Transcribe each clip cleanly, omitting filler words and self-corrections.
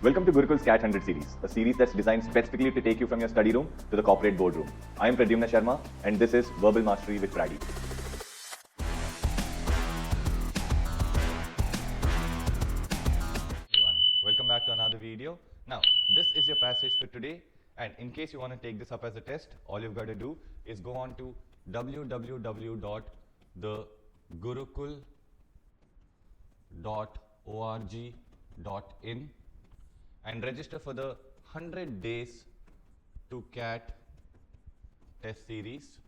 Welcome to Gurukul's Catch 100 series, a series that's designed specifically to take you from your study room to the corporate boardroom. I am Prady Sharma, and this is Verbal Mastery with Prady. Everyone, welcome back to another video. Now, this is your passage for today, and in case you want to take this up as a test, all you've got to do is go on to www.gurukul.org.in and register for the 100 days to CAT test series.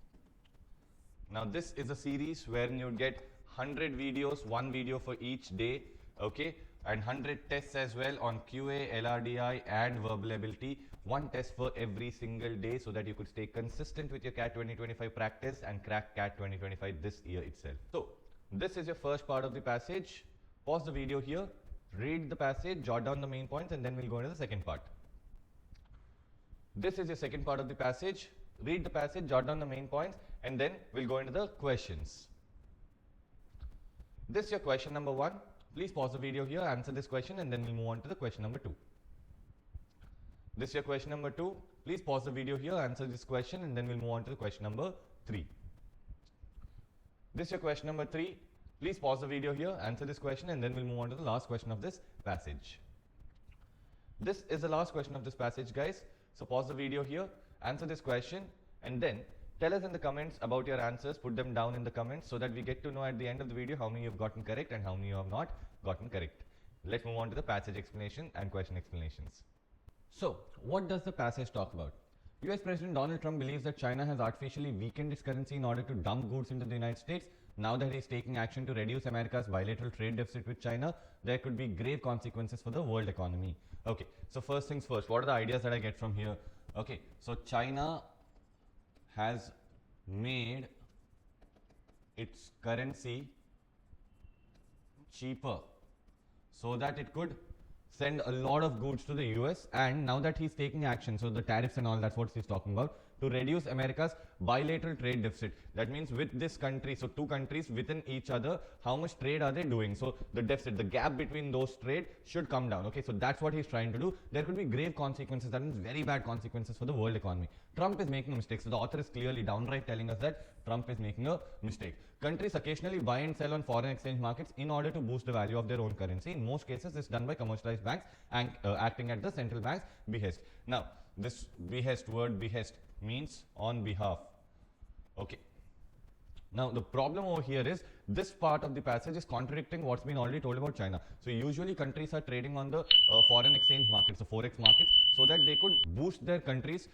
Now this is a series wherein you get 100 videos, one video for each day, okay, and 100 tests as well on QA, LRDI and verbal ability, one test for every single day so that you could stay consistent with your CAT 2025 practice and crack CAT 2025 this year itself. So this is your first part of the passage. Pause the video here. Read the passage, jot down the main points, and then we'll go into the second part. This is your second part of the passage. Read the passage, jot down the main points, and then we'll go into the questions. This is your question number 1. Please pause the video here, answer this question, and then we'll move on to the question number 2. This is your question number 2. Please pause the video here, answer this question, and then we'll move on to the question number 3. This is your question number 3. Please pause the video here, answer this question, and then we'll move on to the last question of this passage. This is the last question of this passage, guys. So pause the video here, answer this question, and then tell us in the comments about your answers. Put them down in the comments so that we get to know at the end of the video how many you've gotten correct and how many you have not gotten correct. Let's move on to the passage explanation and question explanations. So, what does the passage talk about? US President Donald Trump believes that China has artificially weakened its currency in order to dump goods into the United States. Now that he is taking action to reduce America's bilateral trade deficit with China, there could be grave consequences for the world economy. Okay, so first things first, what are the ideas that I get from here? Okay, so China has made its currency cheaper so that it could send a lot of goods to the US, and now that he's taking action, so the tariffs and all, that's what he's talking about, to reduce America's bilateral trade deficit. That means with this country, so two countries within each other, how much trade are they doing? So the deficit, the gap between those trade should come down. Okay, so that's what he's trying to do. There could be grave consequences, that means very bad consequences for the world economy. Trump is making a mistake. So the author is clearly downright telling us that Trump is making a mistake. Countries occasionally buy and sell on foreign exchange markets in order to boost the value of their own currency. In most cases, it's done by commercialized banks and acting at the central bank's behest. Now, this behest, word behest, means on behalf. Okay. Now, the problem over here is this part of the passage is contradicting what's been already told about China. So, usually countries are trading on the foreign exchange markets, the forex markets, so that they could boost their country's,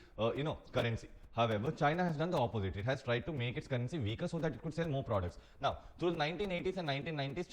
currency. However, China has done the opposite. It has tried to make its currency weaker so that it could sell more products. Now, through the 1980s and 1990s,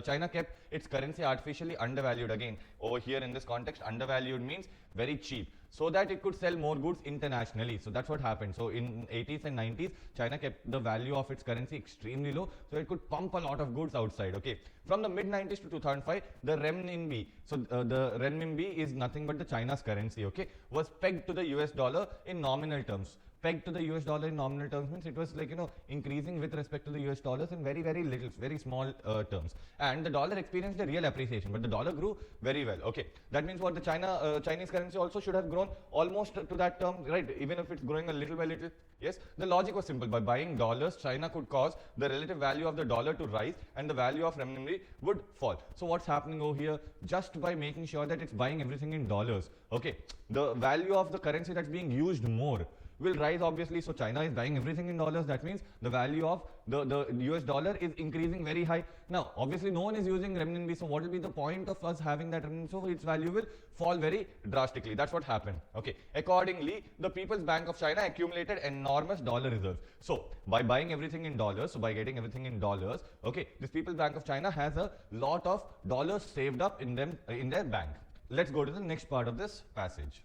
China kept its currency artificially undervalued. Again, over here in this context, undervalued means very cheap, so that it could sell more goods internationally. So that's what happened. So in 80s and 90s, China kept the value of its currency extremely low, so it could pump a lot of goods outside. Okay. From the mid 90s to 2005, the renminbi, so the renminbi is nothing but the China's currency, okay, was pegged to the US dollar in nominal terms. Pegged to the US dollar in nominal terms means it was like, increasing with respect to the US dollars in very, very little, very small terms. And the dollar experienced a real appreciation, but the dollar grew very well. Okay, that means what the Chinese currency also should have grown almost to that term, right? Even if it's growing a little by little. Yes, the logic was simple. By buying dollars, China could cause the relative value of the dollar to rise and the value of renminbi would fall. So what's happening over here? Just by making sure that it's buying everything in dollars, okay, the value of the currency that's being used more will rise, obviously. So China is buying everything in dollars. That means the value of the US dollar is increasing very high. Now, obviously, no one is using renminbi. So what will be the point of us having that renminbi? So its value will fall very drastically. That's what happened. Okay. Accordingly, the People's Bank of China accumulated enormous dollar reserves. So by buying everything in dollars, so by getting everything in dollars, okay, this People's Bank of China has a lot of dollars saved up in their bank. Let's go to the next part of this passage.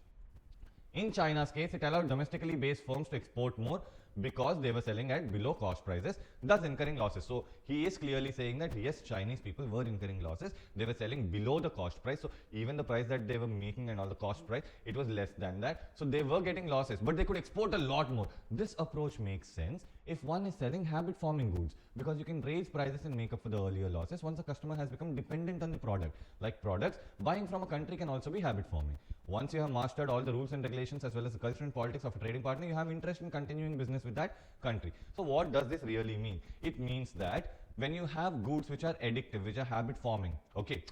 In China's case, it allowed domestically based firms to export more because they were selling at below cost prices, thus incurring losses. So he is clearly saying that yes, Chinese people were incurring losses. They were selling below the cost price. So even the price that they were making and all the cost price, it was less than that. So they were getting losses, but they could export a lot more. This approach makes sense if one is selling habit-forming goods, because you can raise prices and make up for the earlier losses once the customer has become dependent on the product. Like products, buying from a country can also be habit-forming. Once you have mastered all the rules and regulations as well as the culture and politics of a trading partner, you have interest in continuing business with that country. So what does this really mean? It means that when you have goods which are addictive, which are habit-forming, okay,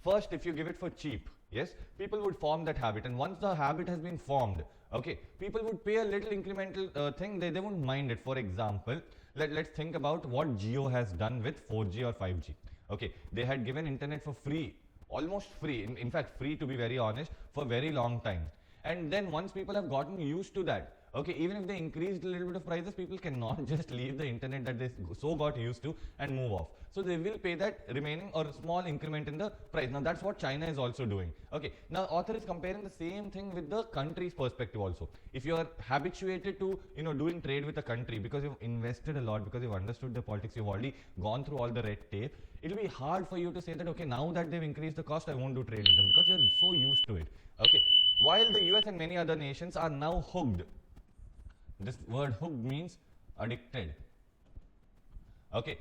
first if you give it for cheap, yes, people would form that habit, and once the habit has been formed, okay, people would pay a little incremental thing, they won't mind it. For example, let's think about what Jio has done with 4G or 5G. Okay, they had given internet for free, almost free, in fact free to be very honest, for a very long time. And then once people have gotten used to that, okay, even if they increased a little bit of prices, people cannot just leave the internet that they so got used to and move off. So they will pay that remaining or small increment in the price. Now that's what China is also doing. Okay, now author is comparing the same thing with the country's perspective also. If you are habituated to, doing trade with a country because you've invested a lot, because you've understood the politics, you've already gone through all the red tape, it will be hard for you to say that, okay, now that they've increased the cost, I won't do trade with them, because you're so used to it. Okay, while the US and many other nations are now hooked. This word hooked means addicted. Okay,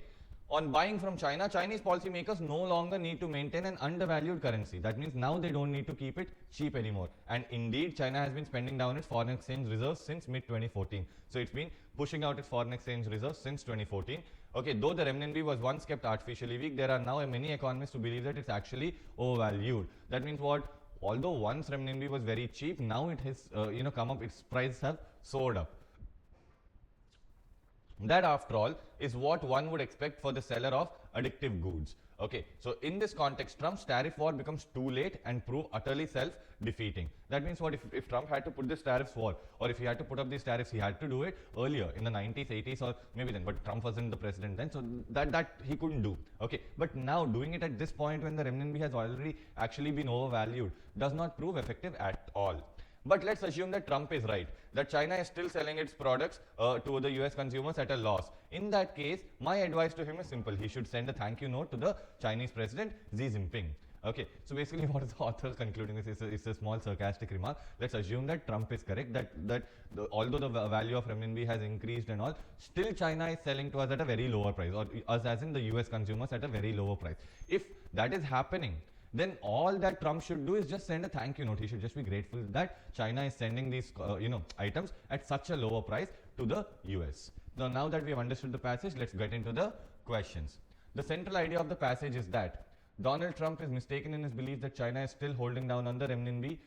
on buying from China, Chinese policymakers no longer need to maintain an undervalued currency. That means now they don't need to keep it cheap anymore. And indeed, China has been spending down its foreign exchange reserves since mid-2014. So it's been pushing out its foreign exchange reserves since 2014. Okay, though the renminbi was once kept artificially weak, there are now many economists who believe that it's actually overvalued. That means what? Although once renminbi was very cheap, now it has come up, its prices have soared up. That, after all, is what one would expect for the seller of addictive goods. Okay, so in this context, Trump's tariff war becomes too late and prove utterly self-defeating. That means what? If Trump had to put this tariffs war, or if he had to put up these tariffs, he had to do it earlier in the 90s, 80s, or maybe then. But Trump wasn't the president then, so that he couldn't do. Okay, but now doing it at this point when the renminbi has already actually been overvalued does not prove effective at all. But let's assume that Trump is right, that China is still selling its products to the US consumers at a loss. In that case, my advice to him is simple. He should send a thank you note to the Chinese president, Xi Jinping. Okay, so basically what is the author concluding this? It's a small sarcastic remark. Let's assume that Trump is correct, that although the value of renminbi has increased and all, still China is selling to us at a very lower price, or us as in the US consumers at a very lower price. If that is happening, then all that Trump should do is just send a thank you note. He should just be grateful that China is sending these items at such a lower price to the US. Now that we have understood the passage, let's get into the questions. The central idea of the passage is that Donald Trump is mistaken in his belief that China is still holding down on the renminbi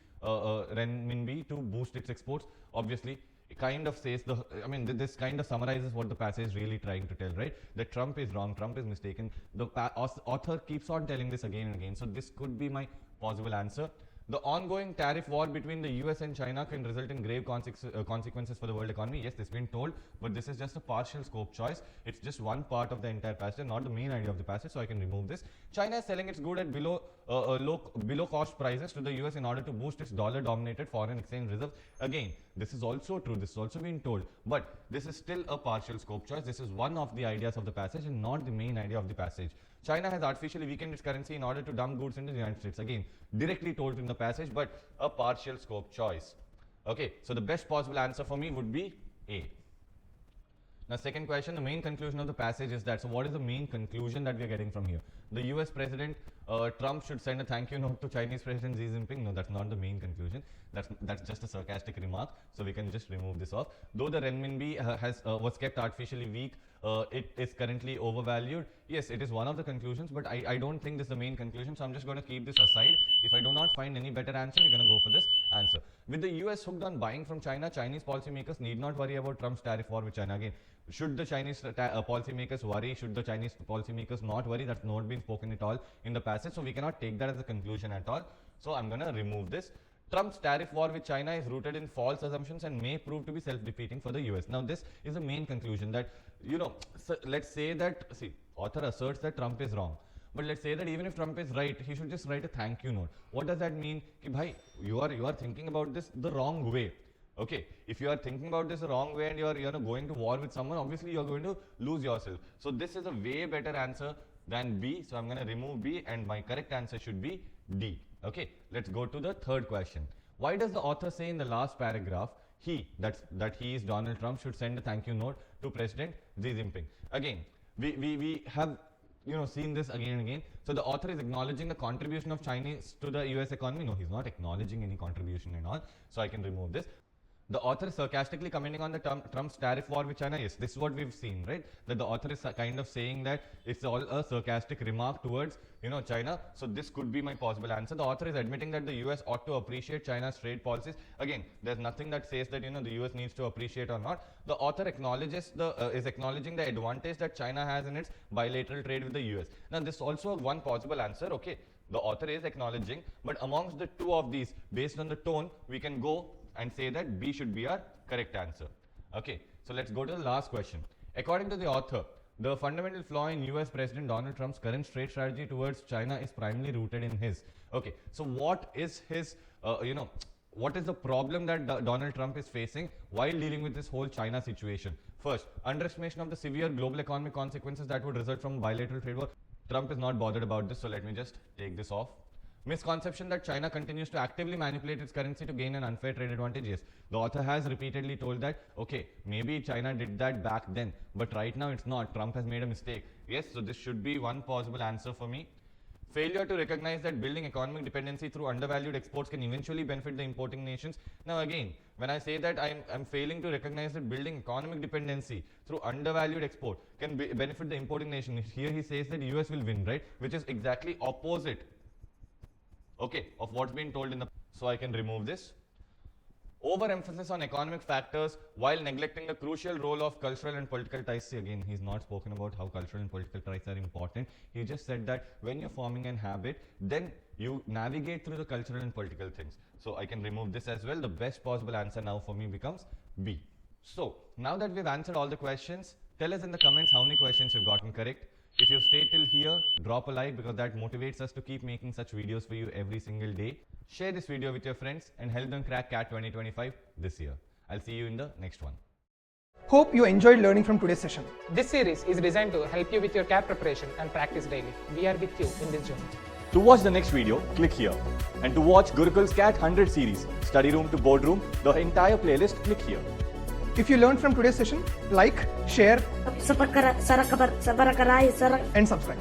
to boost its exports. Obviously, it kind of says this kind of summarizes what the passage is really trying to tell, right? That Trump is wrong, Trump is mistaken. The author keeps on telling this again and again. So this could be my possible answer. The ongoing tariff war between the US and China can result in grave consequences for the world economy. Yes, this has been told, but this is just a partial scope choice. It's just one part of the entire passage, not the main idea of the passage, so I can remove this. China is selling its good at below cost prices to the US in order to boost its dollar-dominated foreign exchange reserves. Again, this is also true, this is also been told, but this is still a partial scope choice. This is one of the ideas of the passage and not the main idea of the passage. China has artificially weakened its currency in order to dump goods into the United States. Again, directly told in the passage, but a partial scope choice. Okay, so the best possible answer for me would be A. Now, second question, the main conclusion of the passage is that, so what is the main conclusion that we are getting from here? The US President Trump should send a thank you note to Chinese President Xi Jinping. No, that's not the main conclusion. That's just a sarcastic remark, so we can just remove this off. Though the renminbi was kept artificially weak, it is currently overvalued. Yes, it is one of the conclusions, but I don't think this is the main conclusion, so I'm just going to keep this aside. If I do not find any better answer, we're going to go for this answer. With the US hooked on buying from China, Chinese policymakers need not worry about Trump's tariff war with China. Again, should the Chinese policymakers worry? Should the Chinese policymakers not worry? That's not been spoken at all in the passage, so we cannot take that as a conclusion at all. So I'm going to remove this. Trump's tariff war with China is rooted in false assumptions and may prove to be self-defeating for the US. Now, this is the main conclusion that, so let's say that, author asserts that Trump is wrong. But let's say that even if Trump is right, he should just write a thank you note. What does that mean? Ki bhai, you are thinking about this the wrong way. Okay, if you are thinking about this the wrong way and you are going to war with someone, obviously you are going to lose yourself. So this is a way better answer than B. So I'm going to remove B and my correct answer should be D. Okay, let's go to the third question. Why does the author say in the last paragraph, that he is Donald Trump, should send a thank you note to President Xi Jinping. Again, we have seen this again and again. So the author is acknowledging the contribution of Chinese to the US economy. No, he's not acknowledging any contribution and all. So I can remove this. The author is sarcastically commenting on the Trump's tariff war with China. Yes, this is what we've seen, right? That the author is kind of saying that it's all a sarcastic remark towards, China. So this could be my possible answer. The author is admitting that the US ought to appreciate China's trade policies. Again, there's nothing that says that, the US needs to appreciate or not. The author acknowledges is acknowledging the advantage that China has in its bilateral trade with the US. Now, this is also one possible answer. Okay, the author is acknowledging, but amongst the two of these, based on the tone, we can go and say that B should be our correct answer. Okay, so let's go to the last question. According to the author, the fundamental flaw in US President Donald Trump's current trade strategy towards China is primarily rooted in his. Okay, so what is his, what is the problem that Donald Trump is facing while dealing with this whole China situation? First, underestimation of the severe global economic consequences that would result from bilateral trade war. Trump is not bothered about this, so let me just take this off. Misconception that China continues to actively manipulate its currency to gain an unfair trade advantage. Yes, the author has repeatedly told that, okay, maybe China did that back then, but right now it's not. Trump has made a mistake. Yes, so this should be one possible answer for me. Failure to recognize that building economic dependency through undervalued exports can eventually benefit the importing nations. Now again, when I say that I'm failing to recognize that building economic dependency through undervalued export can benefit the importing nation, here he says that US will win, right? Which is exactly opposite, okay, of what's been told in the... So I can remove this. Overemphasis on economic factors while neglecting the crucial role of cultural and political ties. See, again, he's not spoken about how cultural and political ties are important. He just said that when you're forming an habit, then you navigate through the cultural and political things. So I can remove this as well. The best possible answer now for me becomes B. So now that we've answered all the questions, tell us in the comments how many questions you've gotten correct. If you've stayed till here, drop a like because that motivates us to keep making such videos for you every single day. Share this video with your friends and help them crack CAT 2025 this year. I'll see you in the next one. Hope you enjoyed learning from today's session. This series is designed to help you with your CAT preparation and practice daily. We are with you in this journey. To watch the next video, click here. And to watch Gurukul's CAT 100 series, study room to boardroom, the entire playlist, click here. If you learned from today's session, like, share, and subscribe.